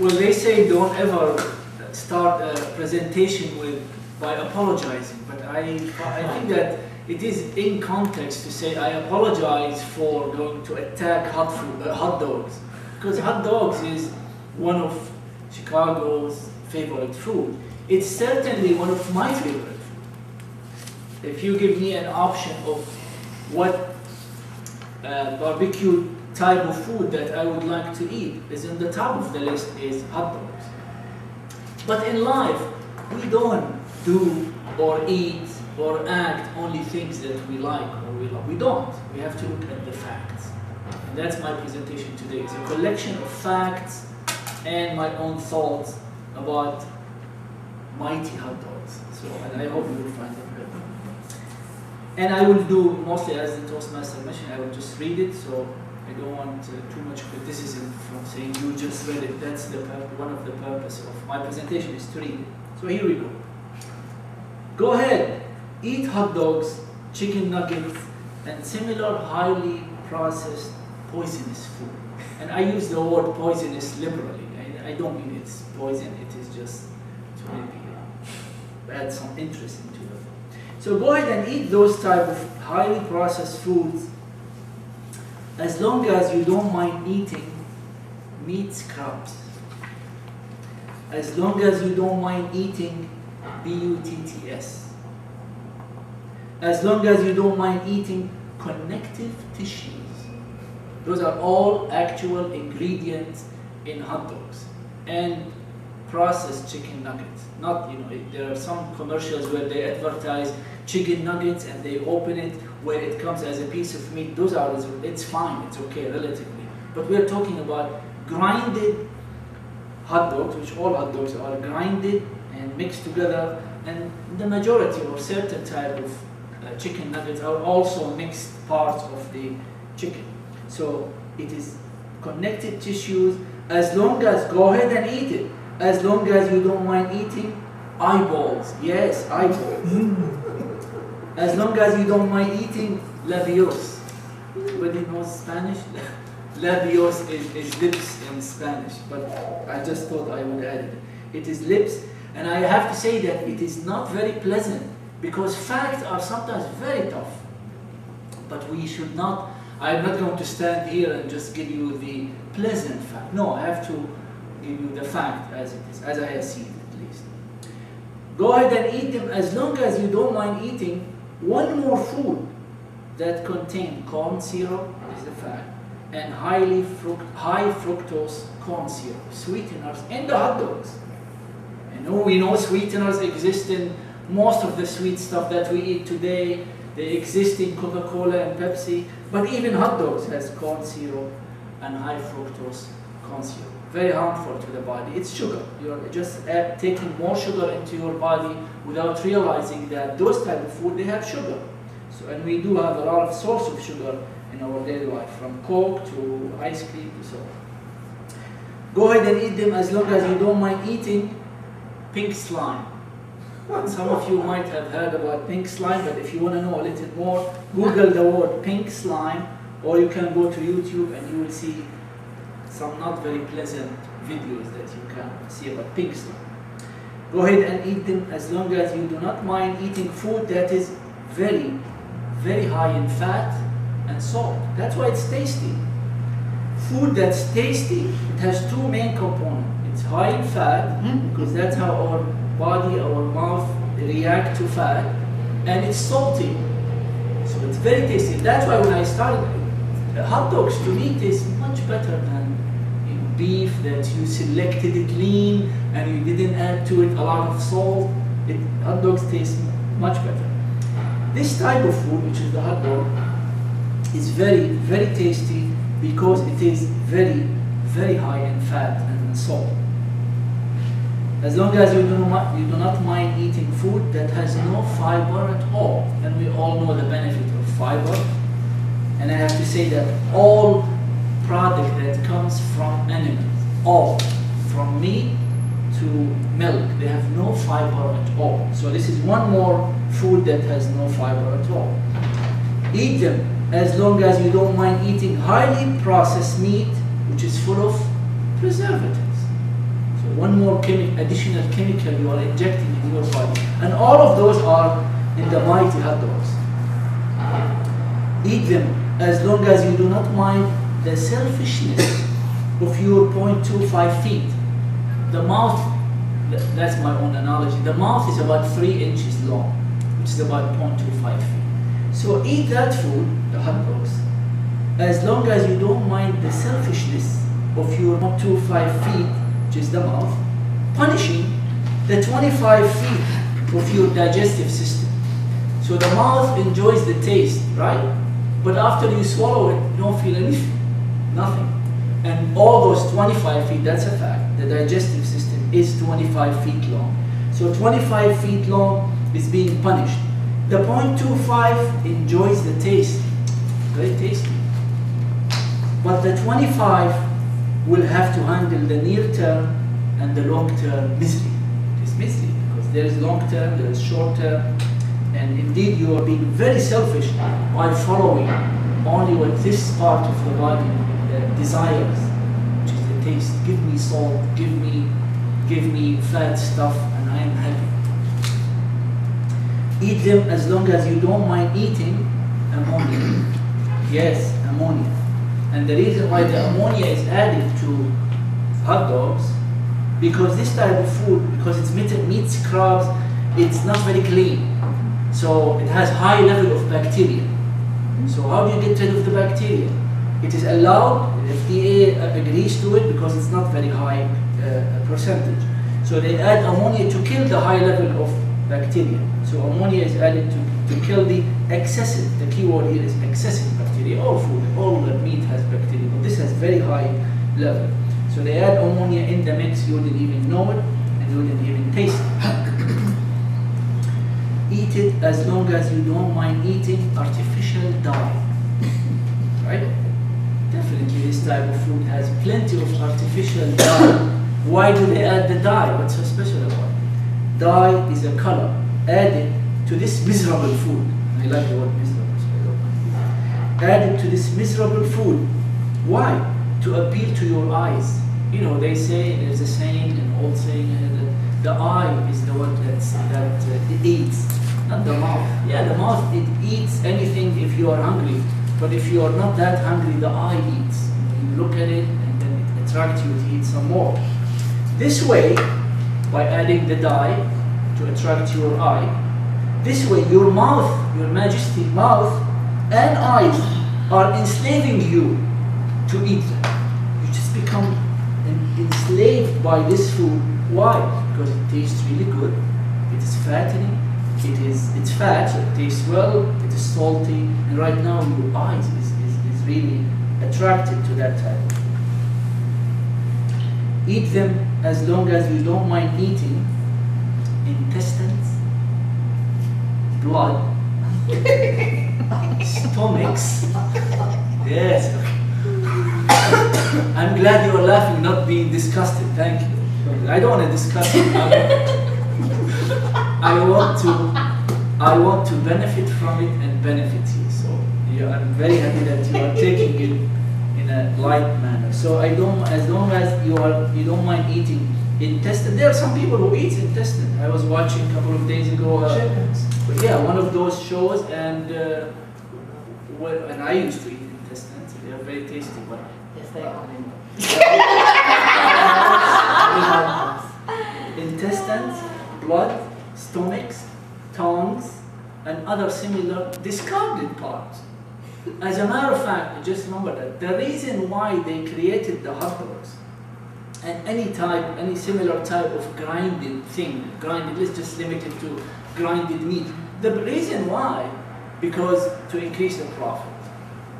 Well, they say don't ever start a presentation by apologizing, but I think that it is in context to say I apologize for going to attack hot dogs, because hot dogs is one of Chicago's favorite food. It's certainly one of my favorite food. If you give me an option of what barbecue type of food that I would like to eat, is in the top of the list is hot dogs. But in life, we don't do or eat or act only things that we like or we love. We don't. We have to look at the facts. And that's my presentation today. It's a collection of facts and my own thoughts about mighty hot dogs. So, and I hope you will find them good. And I will do mostly as the Toastmaster mentioned, I will just read it, so I don't want too much criticism from saying you just read it. That's one of the purposes of my presentation is to read it. So here we go. Go ahead, eat hot dogs, chicken nuggets, and similar highly processed poisonous food. And I use the word poisonous liberally. I don't mean it's poison, it is just to maybe add some interest into it. So go ahead and eat those type of highly processed foods as long as you don't mind eating meat scraps. As long as you don't mind eating BUTTS. As long as you don't mind eating connective tissues. Those are all actual ingredients in hot dogs and processed chicken nuggets. Not, there are some commercials where they advertise chicken nuggets and they open it where it comes as a piece of meat. Those are, it's fine, it's okay relatively. But we're talking about grinded hot dogs, which all hot dogs are grinded and mixed together, and the majority or certain type of chicken nuggets are also mixed parts of the chicken. So it is connected tissues. As long as, go ahead and eat it, as long as you don't mind eating eyeballs. Yes, eyeballs. As long as you don't mind eating labios. Anybody knows Spanish? Labios is lips in Spanish, but I just thought I would add it. It is lips, and I have to say that it is not very pleasant, because facts are sometimes very tough. But we should not, I'm not going to stand here and just give you the pleasant fact. No, I have to give you the fact as it is, as I see it at least. Go ahead and eat them as long as you don't mind eating one more food that contains corn syrup, is the fact, and high fructose corn syrup, sweeteners in the hot dogs. We know sweeteners exist in most of the sweet stuff that we eat today. They exist in Coca-Cola and Pepsi, but even hot dogs has corn syrup and high fructose corn syrup. Very harmful to the body. It's sugar. You're just taking more sugar into your body without realizing that those type of food, they have sugar. So, and we do have a lot of source of sugar in our daily life, from Coke to ice cream to so on. Go ahead and eat them as long as you don't mind eating pink slime. Some of you might have heard about pink slime, but if you want to know a little more, Google the word pink slime, or you can go to YouTube and you will see some not very pleasant videos that you can see about pink slime. Go ahead and eat them as long as you do not mind eating food that is very, very high in fat and salt. That's why it's tasty. Food that's tasty, it has two main components. It's high in fat, because that's how our body, our mouth react to fat, and it's salty. So it's very tasty. That's why when I started, hot dogs to me taste much better than beef that you selected it lean and you didn't add to it a lot of salt. Hot dogs taste much better. This type of food, which is the hot dog, is very, very tasty because it is very, very high in fat and salt. As long as you do not mind eating food that has no fiber at all, and we all know the benefit of fiber. And I have to say that all product that comes from animals, all, from meat to milk, they have no fiber at all. So this is one more food that has no fiber at all. Eat them as long as you don't mind eating highly processed meat, which is full of preservatives. one more additional chemical you are injecting in your body. And all of those are in the mighty hot dogs. Eat them as long as you do not mind the selfishness of your 0.25 feet. The mouth, that's my own analogy, the mouth is about 3 inches long, which is about 0.25 feet. So eat that food, the hot dogs, as long as you don't mind the selfishness of your 0.25 feet, which is the mouth, punishing the 25 feet of your digestive system. So the mouth enjoys the taste, right? But after you swallow it, you don't feel anything, nothing. And all those 25 feet, that's a fact. The digestive system is 25 feet long. So 25 feet long is being punished. The 0.25 enjoys the taste, very tasty. But the 25 will have to handle the near term and the long term misery. It's misery because there is long term, there is short term. And indeed, you are being very selfish by following only what this part of the body desires, which is the taste. Give me salt, give me fat stuff, and I am happy. Eat them as long as you don't mind eating ammonia. Yes, ammonia. And the reason why the ammonia is added to hot dogs, because this type of food, because it's meat scrubs, it's not very clean. So it has high level of bacteria. So how do you get rid of the bacteria? It is allowed, the FDA agrees to it because it's not very high percentage. So they add ammonia to kill the high level of bacteria. So ammonia is added to kill the excessive, the key word here is excessive bacteria. All food, all meat has bacteria, but this has very high level. So they add ammonia in the mix, you wouldn't even know it, and you wouldn't even taste it. Eat it as long as you don't mind eating artificial dye. Right? Definitely this type of food has plenty of artificial dye. Why do they add the dye? What's so special about it? Dye is a color added to this miserable food. I like the word miserable, so I don't mind. Added to this miserable food. Why? To appeal to your eyes. You know, they say, there's a saying, an old saying, that the eye is the one that eats. Not the mouth. Yeah, the mouth, it eats anything if you are hungry. But if you are not that hungry, the eye eats. You look at it and then it attracts you to eat some more. This way, by adding the dye to attract your eye, this way your mouth, your majesty mouth and eyes are enslaving you to eat them. You just become enslaved by this food. Why? Because it tastes really good. It is fattening. It's fat, so it tastes well, it is salty, and right now your eyes is really attracted to that type. Eat them as long as you don't mind eating intestines, blood, stomachs. Yes. I'm glad you are laughing, not being disgusted. Thank you. I don't want to discuss it. I want to benefit from it and benefit you. So I'm very happy that you are taking it in a light manner. So as long as you don't mind eating intestine. There are some people who eat intestine. I was watching a couple of days ago. One of those shows, and I used to eat intestines. They are very tasty, but yes, they are. Intestines, blood, stomachs, tongues, and other similar discarded parts. As a matter of fact, just remember that the reason why they created the hot dogs and any similar type of grinded thing, let's just limit it to grinded meat. The reason why, because to increase the profit.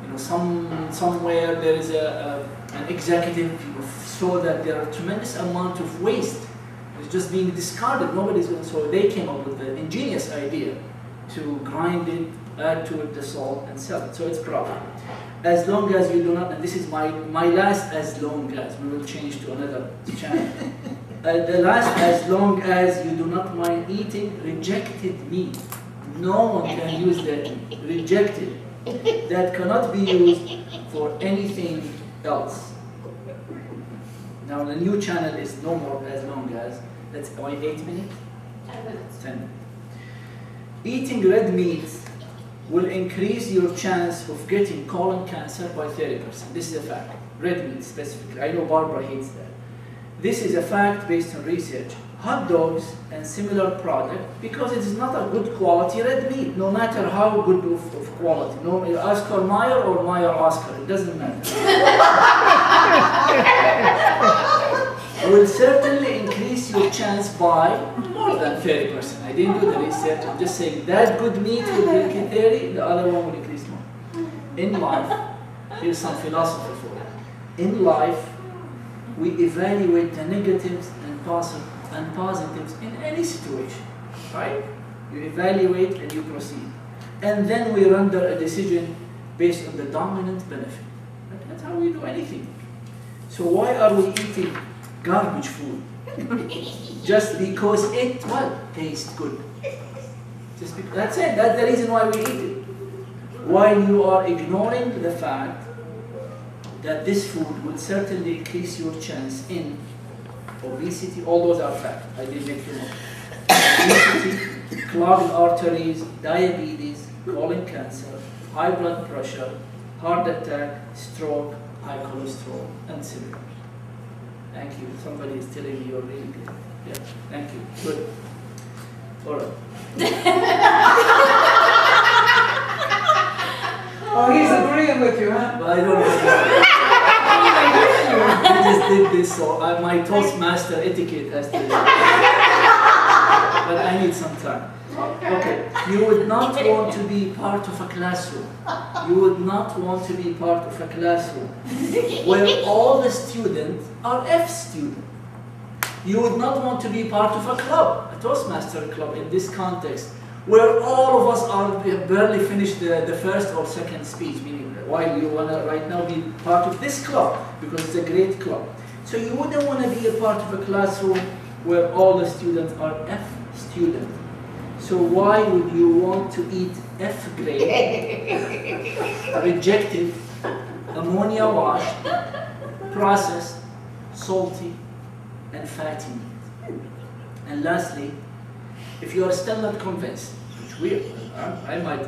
You know, somewhere there is an executive saw that there are a tremendous amount of waste. It's just being discarded. Nobody's going to. So they came up with the ingenious idea to grind it, add to it the salt, and sell it. So it's profit. As long as you do not, and this is my last as long as, we will change to another channel. The last, as long as you do not mind eating rejected meat. No one can use that meat. Rejected. That cannot be used for anything else. Now the new channel is no more as long as, let's 8 minutes? 10 minutes. 10 minutes. Eating red meat will increase your chance of getting colon cancer by 30%. This is a fact. Red meat specifically. I know Barbara hates that. This is a fact based on research. Hot dogs and similar product, because it is not a good quality red meat, no matter how good of quality. No, Oscar Mayer or Mayer Oscar, it doesn't matter. Will certainly increase your chance by more than 30%. I didn't do the research, I'm just saying that good meat will increase 30, the other one will increase more. In life, here's some philosophy for it. In life, we evaluate the negatives and positives in any situation, right? You evaluate and you proceed. And then we render a decision based on the dominant benefit. That's how we do anything. So why are we eating garbage food? Just because it, well, tastes good. Just because, that's it, that's the reason why we eat it. While you are ignoring the fact that this food will certainly increase your chance in obesity, all those are facts. I didn't make them up. Obesity, clogged arteries, diabetes, colon cancer, high blood pressure, heart attack, stroke, high cholesterol, and similar. Thank you. Somebody is telling me you're really good. Yeah, thank you. Good. All right. Oh, he's agreeing with you, huh? But I don't know. I just did this, so my Toastmaster etiquette has to. But I need some time. Okay. You would not want to be part of a classroom. You would not want to be part of a classroom where all the students are F students. You would not want to be part of a club, a Toastmaster club in this context, where all of us are barely finished the first or second speech, meaning why you want to right now be part of this club, because it's a great club. So you wouldn't want to be a part of a classroom where all the students are F students. So why would you want to eat F grade, rejected, ammonia washed, processed, salty, and fatty meat? And lastly, if you are still not convinced, which I might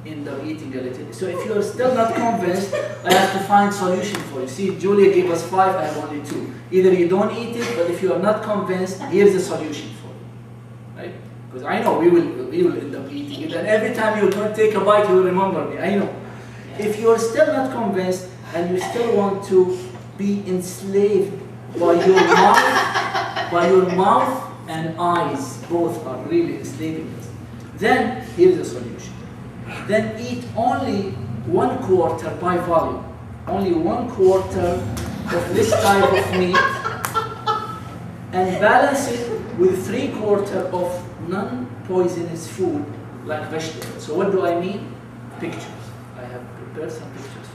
end up eating a little. So if you are still not convinced, I have to find solution for you. See, Julia gave us 5, I have only 2. Either you don't eat it, but if you are not convinced, here's the solution for you. Right? Because I know we will end up eating it, and every time you take a bite, you will remember me. I know. If you are still not convinced, and you still want to be enslaved by your mouth and eyes, both are really enslaving us, then here's the solution. Then eat only 1/4 by volume, only 1/4 of this type of meat, and balance it with 3/4 of non-poisonous food like vegetables. So what do I mean? Pictures. I have prepared some pictures.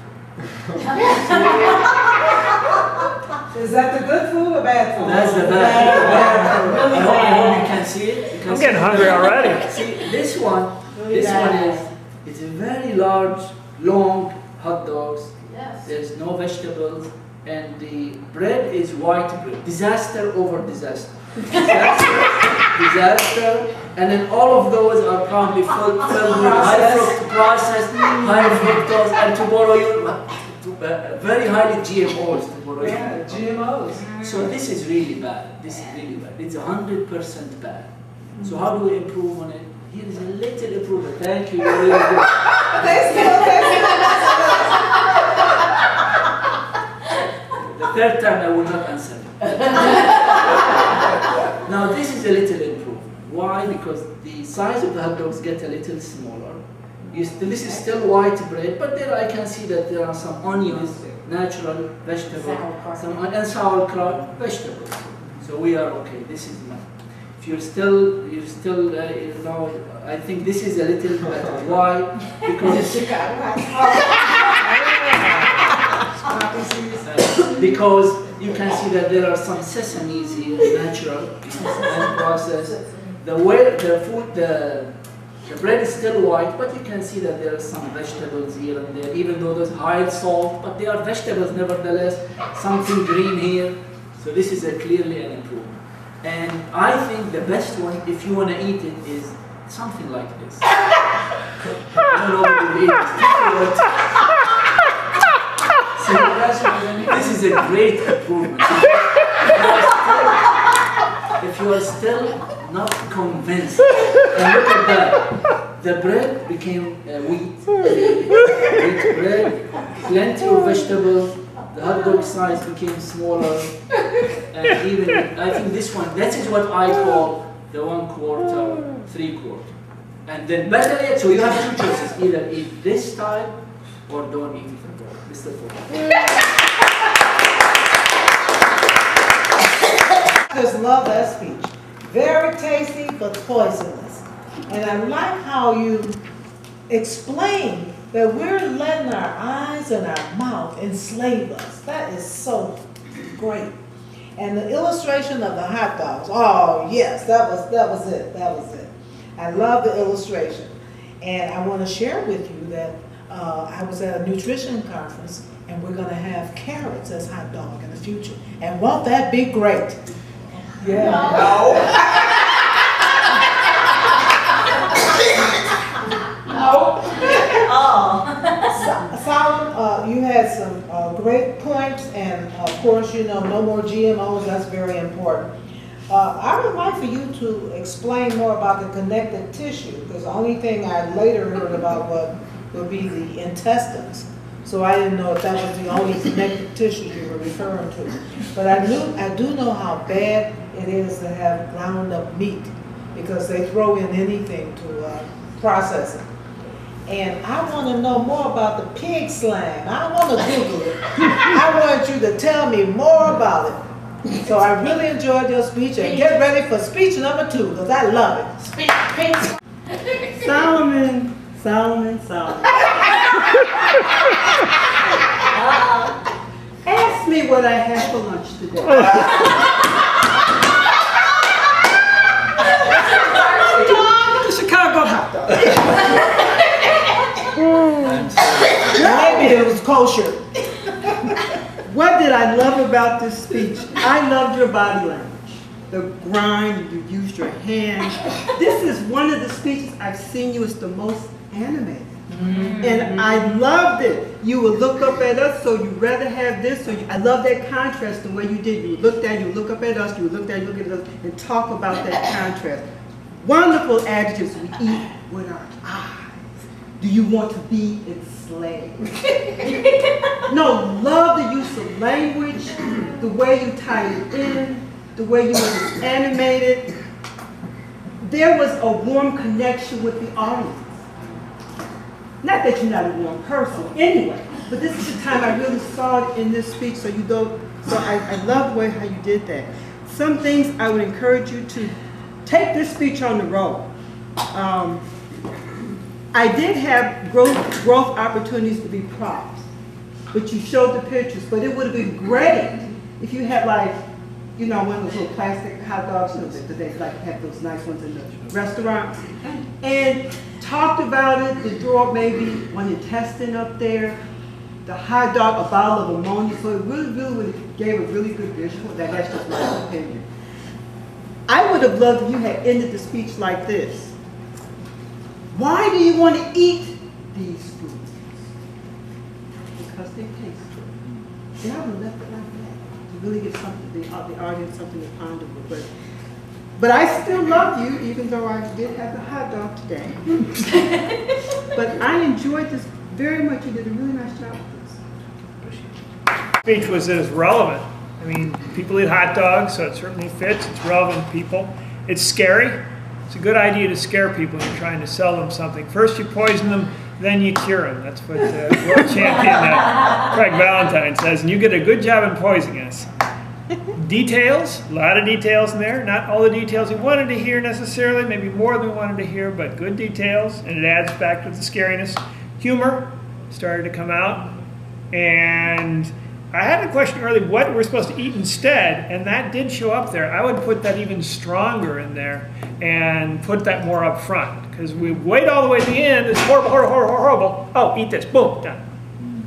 Is that the good food or bad food? That's the bad food. I hope you can see it. I'm getting hungry already. See, this one it's a very large, long hot dogs. Yes. There's no vegetables, and the bread is white bread. Disaster over disaster. Disaster, and then all of those are probably filled with high fructose, and tomorrow very highly GMOs tomorrow. Yeah, GMOs. So this is really bad. This is really bad. It's 100% bad. So how do we improve on it? Here is a little improvement. Thank you. You're really good. The third time I will not answer. Now this is a little improvement. Why? Because the size of the hot dogs get a little smaller. This is still white bread, but there I can see that there are some onions, natural vegetables, and sauerkraut, vegetables. So we are okay. This is my. If you're still, you know, I think this is a little better. Why? Because you can see that there are some sesames here, natural and processed. The bread is still white, but you can see that there are some vegetables here and there, even though there's high salt, but they are vegetables nevertheless. Something green here, So this is clearly an improvement. And I think the best one, if you want to eat it, is something like this. I don't know what you eat. So this is a great improvement. If you are still not convinced, and look at that, the bread became wheat bread, plenty of vegetables, the hot dog size became smaller, and even, I think this one, that is what I call the 1/4, 3/4. And then better yet, so you have two choices, either eat this type or don't eat it at all. Mr. Ford. I just love that speech. Very tasty, but poisonous. And I like how you explain that we're letting our eyes and our mouth enslave us. That is so great. And the illustration of the hot dogs, oh yes, that was it. I love the illustration. And I want to share with you that I was at a nutrition conference, and we're going to have carrots as hot dog in the future. And won't that be great? Yeah. No. Soliman, you had some great points, and of course, you know, no more GMOs, that's very important. I would like for you to explain more about the connective tissue, because the only thing I later heard about would be the intestines. So I didn't know if that was the only connective tissue you were referring to. But I do know how bad it is to have ground up meat, because they throw in anything to process it. And I want to know more about the pig slang. I don't want to Google it. I want you to tell me more about it. So I really enjoyed your speech, and get ready for speech number 2, because I love it. Soliman. Ask me what I had for lunch today. The Chicago hot dog. Maybe it was kosher. What did I love about this speech? I loved your body language. The grind, you used your hands. This is one of the speeches I've seen you as the most animated. And I loved it. You would look up at us, so you'd rather have this. I love that contrast, the way you did. You looked at, you look up at us, you look at, you look at us, and talk about that contrast. Wonderful adjectives. We eat with our eyes. Do you want to be enslaved? No, love the use of language, the way you tie it in, the way you were animated. There was a warm connection with the audience. Not that you're not a warm person anyway, but this is the time I really saw it in this speech, so you go, so I love the way how you did that. Some things I would encourage you to take this speech on the road. I did have growth opportunities to be props, but you showed the pictures, but it would have been great if you had, like, you know, one of those little plastic hot dogs, you know, that they like have those nice ones in the restaurants, and talked about it, the drawer, maybe one intestine up there, the hot dog, a bottle of ammonia, so it really gave a really good visual. That's just my opinion. I would have loved if you had ended the speech like this. Why do you want to eat these foods? Because they taste good. And I would have left it like that to really give something, the audience something to ponder with. But I still love you, even though I did have the hot dog today. But I enjoyed this very much. You did a really nice job with this. Speech was that it's relevant. I mean, people eat hot dogs, so it certainly fits. It's relevant to people. It's scary. It's a good idea to scare people when you're trying to sell them something. First you poison them, then you cure them. That's what world champion Craig Valentine says. And you did a good job in poisoning us. Details, a lot of details in there. Not all the details we wanted to hear necessarily, maybe more than we wanted to hear, but good details. And it adds back to the scariness. Humor started to come out. And I had a question earlier, what we're supposed to eat instead, and that did show up there. I would put that even stronger in there and put that more up front, because we wait all the way to the end, it's horrible, horrible, horrible, horrible. Oh, eat this, boom, done.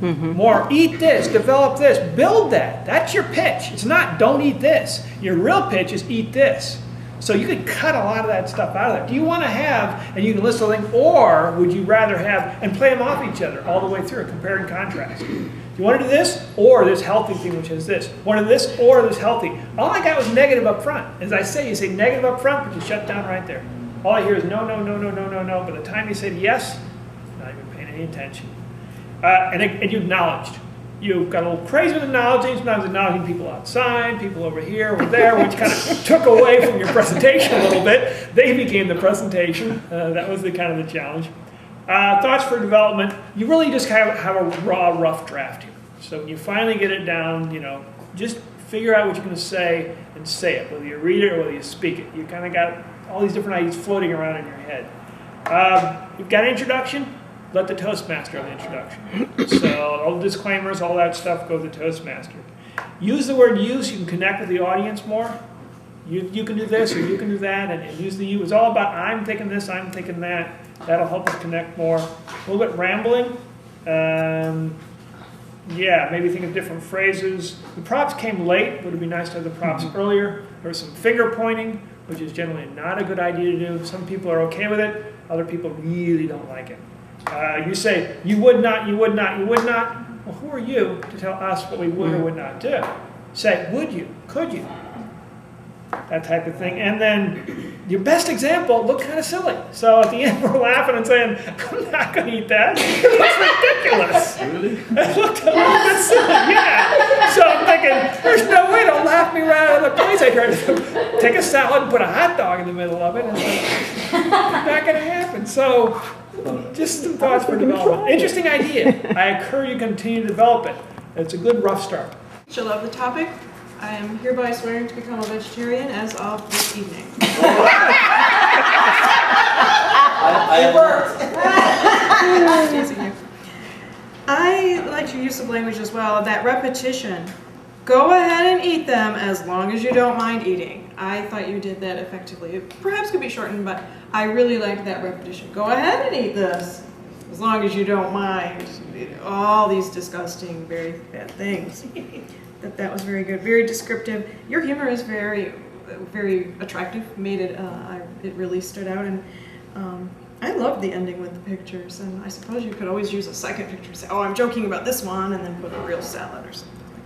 More, eat this, develop this, build that. That's your pitch. It's not don't eat this. Your real pitch is eat this. So you could cut a lot of that stuff out of there. Do you want to have, and you can list the thing, or would you rather have, and play them off each other all the way through, compare and contrast. Do you want to do this, or this healthy thing which is this? Want to do this, or this healthy? All I got was negative up front. As I say, you say negative up front, but you shut down right there. All I hear is no, no, no, no, no, no, no. By the time you say yes, not even paying any attention. And you acknowledged. You got a little crazy with acknowledging, sometimes acknowledging people outside, people over here, over there, which kind of took away from your presentation a little bit. They became the presentation. That was the kind of the challenge. Thoughts for development. You really just have a raw, rough draft here. So when you finally get it down, you know, just figure out what you're going to say and say it, whether you read it or whether you speak it. You kind of got all these different ideas floating around in your head. You've got an introduction. Let the Toastmaster have the introduction. So all the disclaimers, all that stuff, go to the Toastmaster. Use the word you so you can connect with the audience more. You can do this or you can do that, and use the you. It's all about I'm thinking this, I'm thinking that. That'll help us connect more. A little bit rambling. Yeah, maybe think of different phrases. The props came late. Would it be nice to have the props earlier? There was some finger pointing, which is generally not a good idea to do. Some people are okay with it. Other people really don't like it. You say, you would not, you would not, you would not. Well, who are you to tell us what we would or would not do? Say, would you? Could you? That type of thing. And then your best example looked kind of silly. So at the end, we're laughing and saying, I'm not going to eat that. It's ridiculous. Really? It looked a little bit silly. Yeah. So I'm thinking, there's no way to laugh me right out of the place. I tried to take a salad and put a hot dog in the middle of it. And it's not going to happen. So just some thoughts for development. Interesting idea. I encourage you to continue to develop it. It's a good rough start. I love the topic. I am hereby swearing to become a vegetarian as of this evening. I like your use of language as well, that repetition. Go ahead and eat them as long as you don't mind eating. I thought you did that effectively. It perhaps could be shortened, but I really liked that repetition. Go ahead and eat this as long as you don't mind all these disgusting, very bad things. That was very good, very descriptive. Your humor is very, very attractive. Made it, it really stood out, and I loved the ending with the pictures. And I suppose you could always use a second picture and say, "Oh, I'm joking about this one," and then put a real salad or something like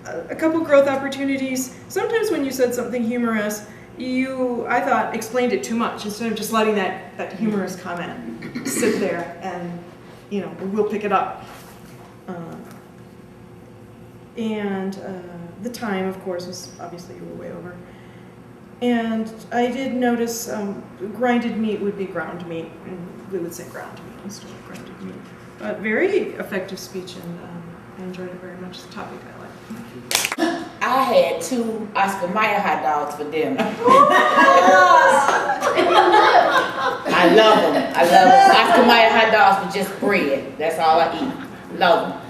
that. A couple growth opportunities. Sometimes when you said something humorous, I thought, explained it too much instead of just letting that humorous comment sit there, and we'll pick it up. And the time, of course, was obviously you were way over. And I did notice grinded meat would be ground meat, and we would say ground meat instead of grinded meat. But very effective speech, and I enjoyed it very much. The topic I like. I had 2 Oscar Mayer hot dogs for dinner. I love them. I love them. Oscar Mayer hot dogs with just bread. That's all I eat. Love them.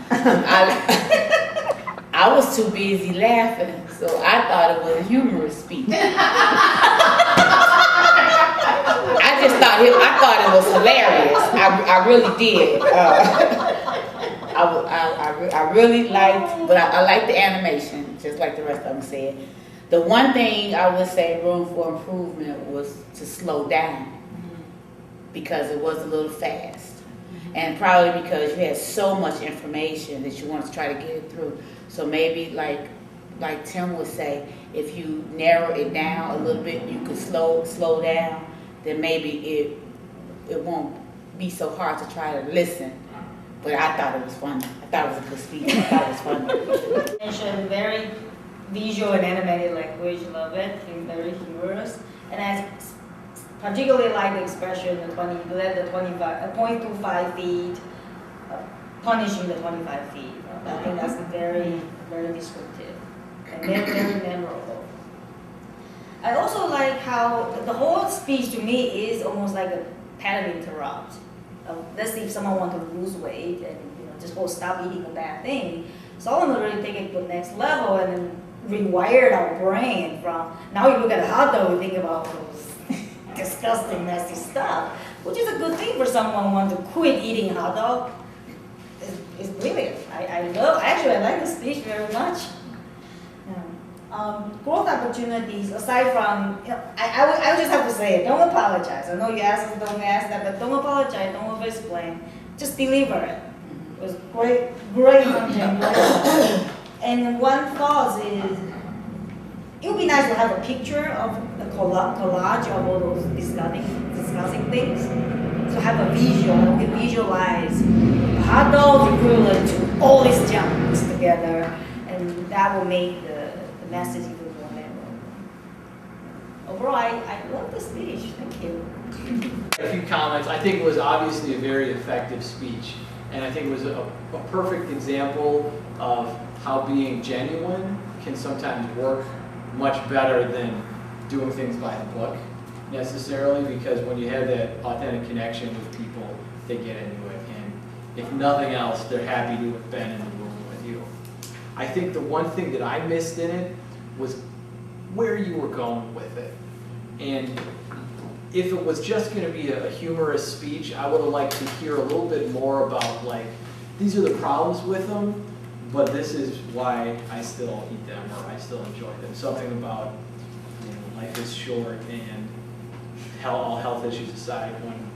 I was too busy laughing, so I thought it was a humorous speech. I thought it was hilarious. I really did. I really liked, but I liked the animation, just like the rest of them said. The one thing I would say room for improvement was to slow down, because it was a little fast. And probably because you had so much information that you wanted to try to get it through. So maybe like Tim would say, if you narrow it down a little bit, you could slow down, then maybe it won't be so hard to try to listen. But I thought it was funny. I thought it was a good speech. I thought it was funny. Mentioned very visual and animated language, love it, very humorous. And I particularly like the expression, the 0.25 feet, punishing the 25 feet. I think that's very, very descriptive and very, very memorable. I also like how the whole speech to me is almost like a pattern interrupt. Let's see if someone wants to lose weight and just go stop eating a bad thing. Soliman really take it to the next level and then rewired our brain from, now you look at a hot dog and think about those disgusting, nasty stuff, which is a good thing for someone who wants to quit eating hot dog. is brilliant. I like the speech very much. Growth opportunities, aside from, I would just have to say it, don't apologize. I know you asked us, don't ask that, but don't apologize, don't over-explain. Just deliver it. It was great content. And one thought is, it would be nice to have a picture of the collage of all those discussing things. So have a visual, you can visualize hot dog equivalent to all these jumps together, and that will make the message even more memorable. Overall, I love the speech. Thank you. A few comments. I think it was obviously a very effective speech, and I think it was a perfect example of how being genuine can sometimes work much better than doing things by the book necessarily, because when you have that authentic connection with people, they get into it, and if nothing else, they're happy to have been in the room with you. I think the one thing that I missed in it was where you were going with it. And if it was just going to be a humorous speech, I would have liked to hear a little bit more about, like, these are the problems with them, but this is why I still eat them, or I still enjoy them. Something about, you know, life is short, and all health issues aside,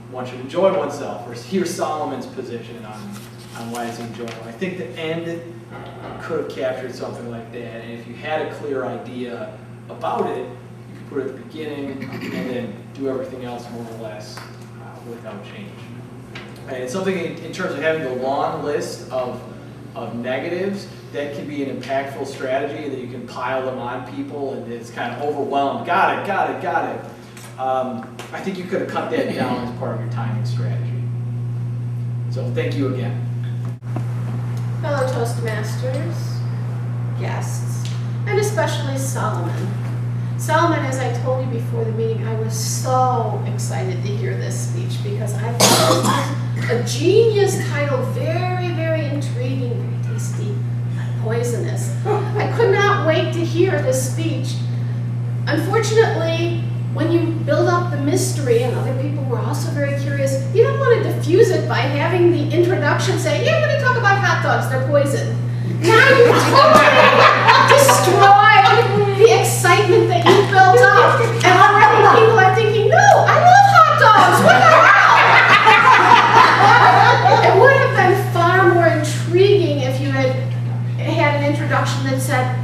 one should enjoy oneself, or hear Solomon's position on why it's enjoyable. I think the end could have captured something like that, and if you had a clear idea about it, you could put it at the beginning, and then do everything else more or less without change. And something in terms of having the long list of negatives, that can be an impactful strategy, that you can pile them on people, and it's kind of overwhelmed. Got it. I think you could have cut that down as part of your timing strategy. So thank you again. Fellow Toastmasters, guests, and especially Solomon. Solomon, as I told you before the meeting, I was so excited to hear this speech because I thought it was a genius title, very, very intriguing, very tasty, poisonous. I could not wait to hear this speech. Unfortunately, when you build up the mystery, and other people were also very curious, you don't want to diffuse it by having the introduction say, yeah, I'm going to talk about hot dogs, they're poison. Now you totally destroy the excitement that you built up. And already people are thinking, no, I love hot dogs, what the hell? It would have been far more intriguing if you had an introduction that said,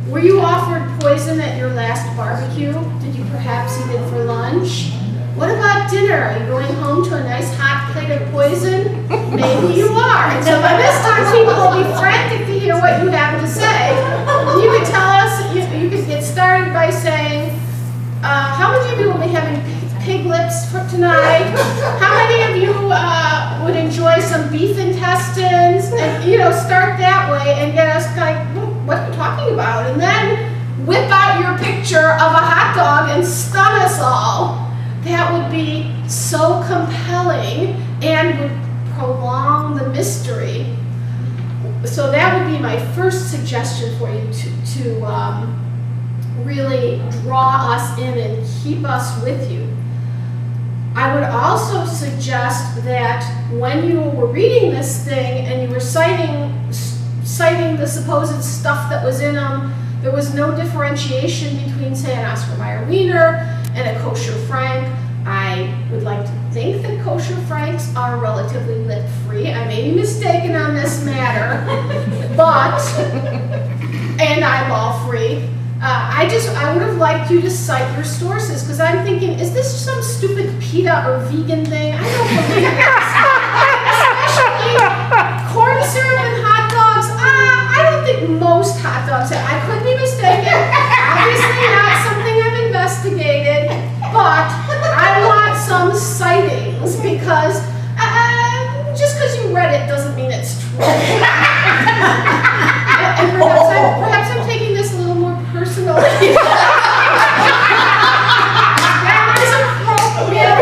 were you offered poison at your last barbecue? Did you perhaps eat it for lunch? What about dinner? Are you going home to a nice hot plate of poison? Maybe you are. And so by this time, people will be frantic to hear what you have to say. You could tell us, you could get started by saying, how many of you will be having pig lips for tonight? How many of you would enjoy some beef intestines? And, start that way and get us like, what are you talking about? And then whip out your picture of a hot dog and stun us all. That would be so compelling and would prolong the mystery. So that would be my first suggestion for you to really draw us in and keep us with you. I would also suggest that when you were reading this thing and you were citing the supposed stuff that was in them, there was no differentiation between, say, an Oscar Mayer Wiener and a kosher Frank. I would like to think that kosher Franks are relatively lip-free. I may be mistaken on this matter, but, and eyeball-free. I would have liked you to cite your sources, because I'm thinking, is this some stupid PETA or vegan thing? I don't believe it. Especially corn syrup and hot dogs. I don't think most hot dogs have. I could be mistaken. Obviously not something I've investigated, but I want some sightings, because just because you read it doesn't mean it's true. and perhaps I'm taking this a little more personal. That is appropriate.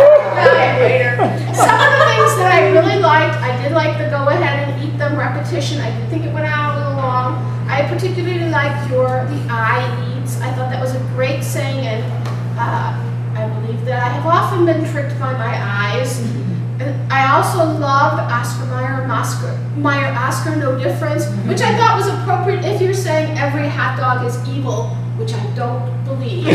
Some of the things that I really liked, I did like the go ahead and eat them repetition. I did think it went out a little long. I particularly liked the I eats. I thought that was a great saying, and I believe that I have often been tricked by my eyes. And I also loved Oscar Mayer Meyer Oscar no difference, which I thought was appropriate if you're saying every hot dog is evil, which I don't believe.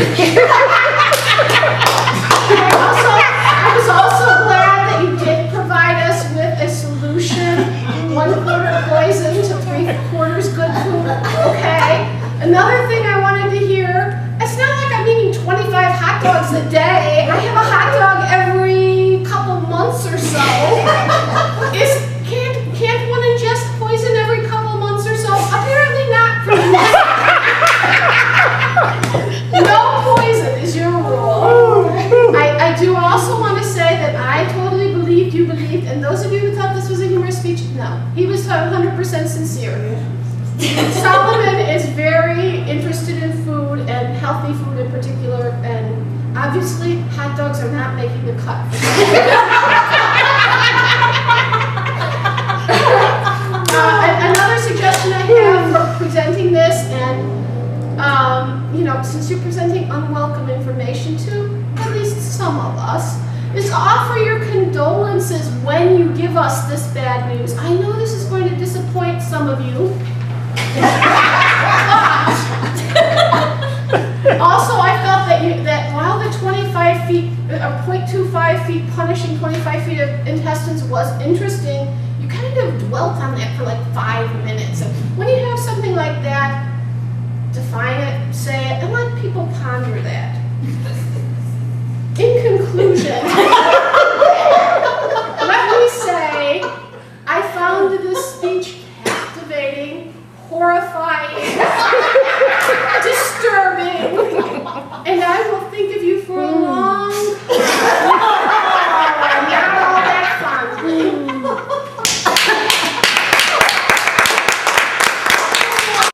I was also glad that you did provide us with a solution. 1/4 poison to 3/4 good food. Okay. Another thing I wanted to hear, it's not like I'm eating 25 hot dogs a day. I have a hot dog every couple months or so. Can't one ingest poison every couple months or so? Apparently not for me. No poison is your rule. I do also want to say that I totally believed you believed, and those of you who thought this was a humorous speech, no. He was 100% sincere. Soliman is very interested in food, and healthy food in particular, and obviously hot dogs are not making the cut. Another suggestion I have for presenting this, and since you're presenting unwelcome information to at least some of us, is to offer your condolences when you give us this bad news. I know this is going to disappoint some of you. Also, I felt that while the 25 feet, 0.25 feet punishing 25 feet of intestines was interesting, you kind of dwelt on that for like 5 minutes. And when you have something like that, define it, say it, and let people ponder that. In conclusion, let me say, I found this speech captivating, horrifying, disturbing, and I will think of you for a long